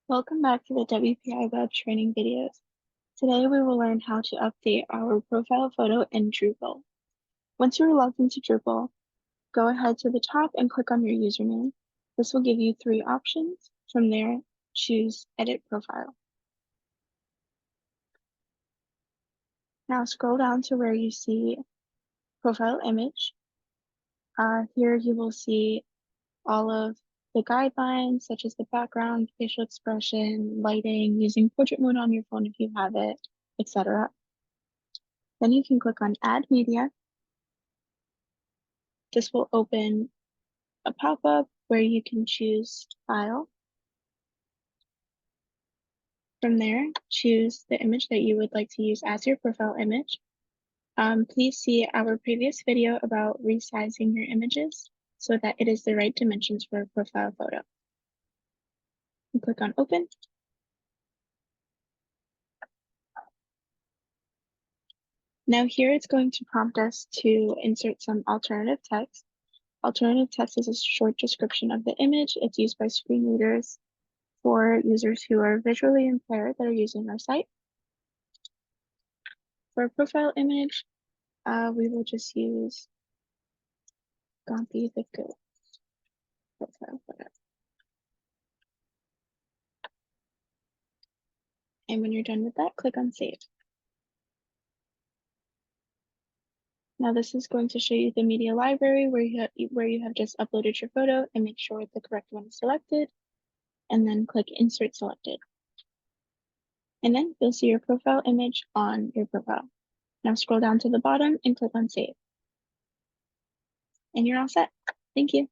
Welcome back to the WPI web training videos. Today we will learn how to update our profile photo in Drupal. Once you're logged into Drupal, go ahead to the top and click on your username. This will give you three options. From there, choose Edit Profile. Now scroll down to where you see Profile Image. Here you will see all of the guidelines, such as the background, facial expression, lighting, using portrait mode on your phone if you have it, etc. Then you can click on Add Media. This will open a pop-up where you can choose File. From there, choose the image that you would like to use as your profile image. Please see our previous video about resizing your images so that it is the right dimensions for a profile photo. And click on Open. Now here it's going to prompt us to insert some alternative text. Alternative text is a short description of the image. It's used by screen readers for users who are visually impaired that are using our site. For a profile image, we will just use Gompi the Goat profile photo. And when you're done with that, click on Save. Now this is going to show you the media library where you have just uploaded your photo, and make sure the correct one is selected, and then click Insert Selected. And then you'll see your profile image on your profile. Now scroll down to the bottom and click on Save. And you're all set. Thank you.